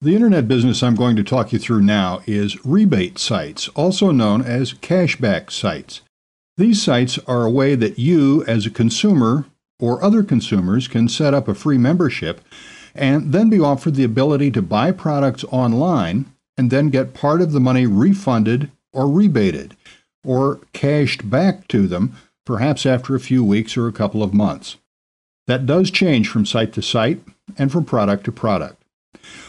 The internet business I'm going to talk you through now is rebate sites, also known as cashback sites. These sites are a way that you, as a consumer or other consumers, can set up a free membership and then be offered the ability to buy products online and then get part of the money refunded or rebated or cashed back to them, perhaps after a few weeks or a couple of months. That does change from site to site and from product to product.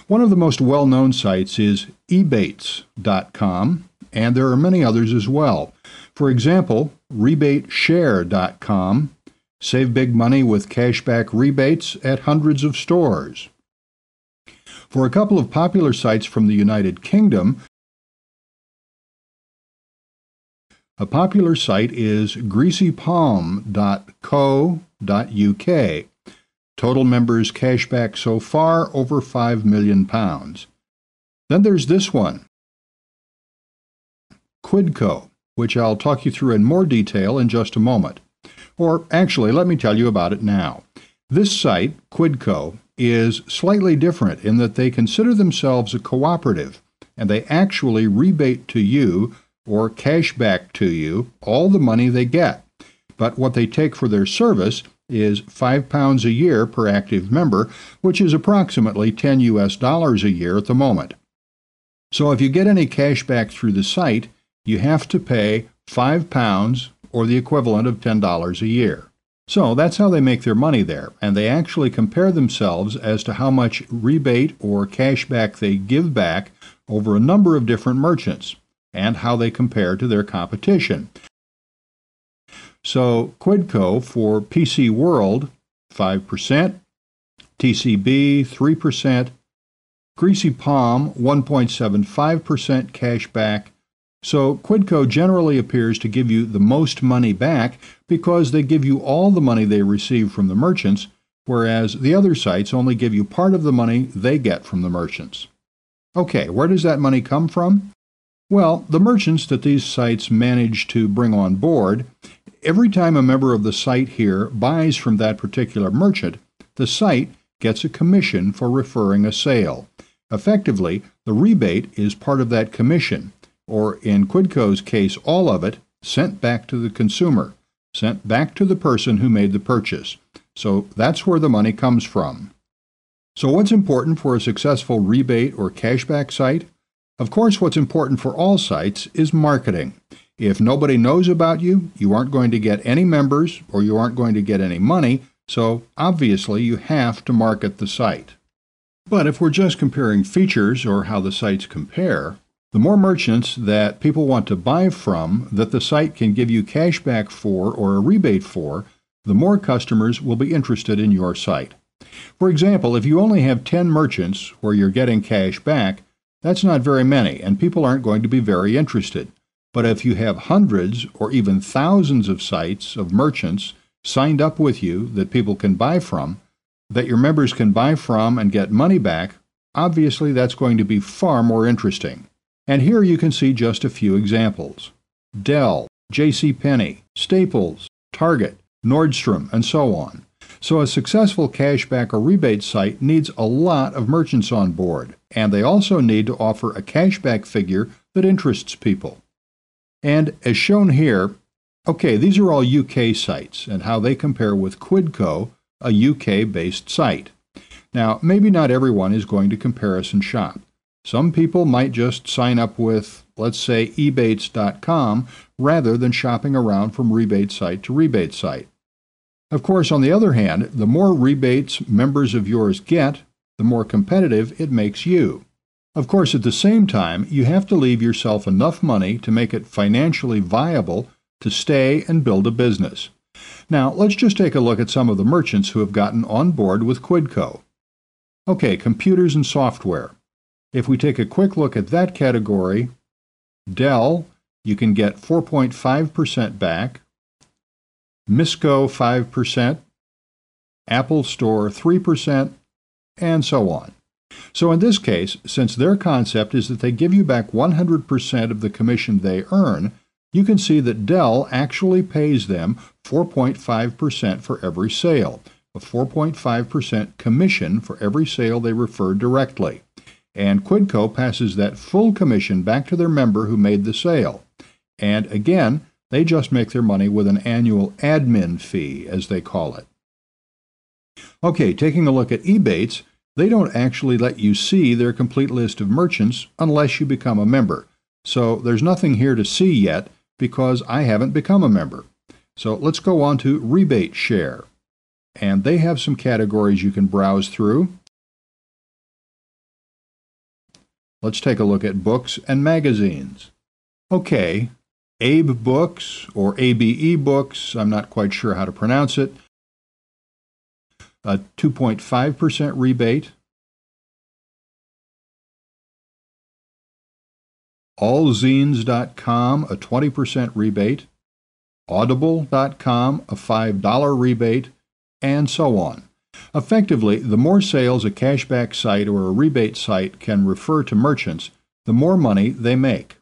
One of the most well-known sites is Ebates.com, and there are many others as well. For example, RebateShare.com. Save big money with cashback rebates at hundreds of stores. For a couple of popular sites from the United Kingdom, a popular site is greasypalm.co.uk. Total members cashback so far over £5 million. Then there's this one, Quidco, which I'll talk you through in more detail in just a moment. Or actually, let me tell you about it now. This site, Quidco, is slightly different in that they consider themselves a cooperative, and they actually rebate to you or cash back to you all the money they get. But what they take for their service is £5 a year per active member, which is approximately $10 a year at the moment. So if you get any cash back through the site, you have to pay £5 or the equivalent of $10 a year. So that's how they make their money there, and they actually compare themselves as to how much rebate or cash back they give back over a number of different merchants, and how they compare to their competition. So Quidco for PC World, 5%, TCB, 3%, Greasy Palm, 1.75% cash back. So Quidco generally appears to give you the most money back because they give you all the money they receive from the merchants, whereas the other sites only give you part of the money they get from the merchants. Okay, where does that money come from? Well, the merchants that these sites manage to bring on board, every time a member of the site here buys from that particular merchant, the site gets a commission for referring a sale. Effectively, the rebate is part of that commission, or in Quidco's case, all of it, sent back to the consumer, sent back to the person who made the purchase. So that's where the money comes from. So what's important for a successful rebate or cashback site? Of course, what's important for all sites is marketing. If nobody knows about you, you aren't going to get any members or you aren't going to get any money, so obviously you have to market the site. But if we're just comparing features or how the sites compare, the more merchants that people want to buy from that the site can give you cash back for or a rebate for, the more customers will be interested in your site. For example, if you only have 10 merchants where you're getting cash back, that's not very many, and people aren't going to be very interested. But if you have hundreds or even thousands of sites of merchants signed up with you that people can buy from, that your members can buy from and get money back, obviously that's going to be far more interesting. And here you can see just a few examples. Dell, JCPenney, Staples, Target, Nordstrom, and so on. So a successful cashback or rebate site needs a lot of merchants on board, and they also need to offer a cashback figure that interests people. And as shown here, okay, these are all UK sites and how they compare with Quidco, a UK-based site. Now, maybe not everyone is going to comparison shop. Some people might just sign up with, let's say, Ebates.com rather than shopping around from rebate site to rebate site. Of course, on the other hand, the more rebates members of yours get, the more competitive it makes you. Of course, at the same time, you have to leave yourself enough money to make it financially viable to stay and build a business. Now, let's just take a look at some of the merchants who have gotten on board with Quidco. Okay, computers and software. If we take a quick look at that category, Dell, you can get 4.5% back, Misco 5%, Apple Store 3%, and so on. So in this case, since their concept is that they give you back 100% of the commission they earn, you can see that Dell actually pays them 4.5% for every sale, a 4.5% commission for every sale they refer directly. And Quidco passes that full commission back to their member who made the sale. And again, they just make their money with an annual admin fee, as they call it. Okay, taking a look at Ebates, they don't actually let you see their complete list of merchants unless you become a member. So there's nothing here to see yet because I haven't become a member. So let's go on to Rebate Share. And they have some categories you can browse through. Let's take a look at books and magazines. Okay, Abe Books, or ABE Books, I'm not quite sure how to pronounce it, a 2.5% rebate. Allzines.com, a 20% rebate. Audible.com, a $5 rebate, and so on. Effectively, the more sales a cashback site or a rebate site can refer to merchants, the more money they make.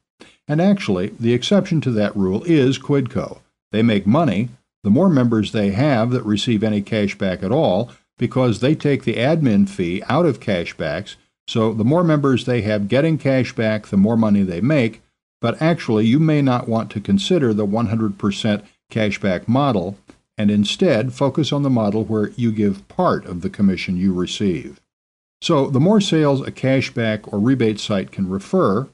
And actually, the exception to that rule is Quidco. They make money the more members they have that receive any cashback at all, because they take the admin fee out of cashbacks, so the more members they have getting cashback, the more money they make. But actually, you may not want to consider the 100% cashback model, and instead focus on the model where you give part of the commission you receive. So the more sales a cashback or rebate site can refer,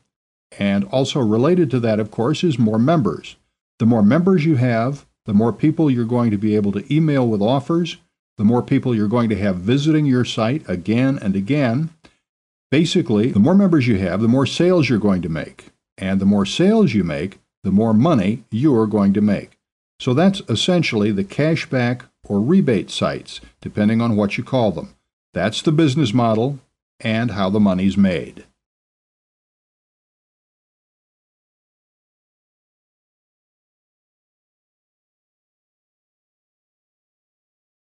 and also related to that, of course, is more members. The more members you have, the more people you're going to be able to email with offers, the more people you're going to have visiting your site again and again. Basically, the more members you have, the more sales you're going to make. And the more sales you make, the more money you're going to make. So that's essentially the cashback or rebate sites, depending on what you call them. That's the business model and how the money's made.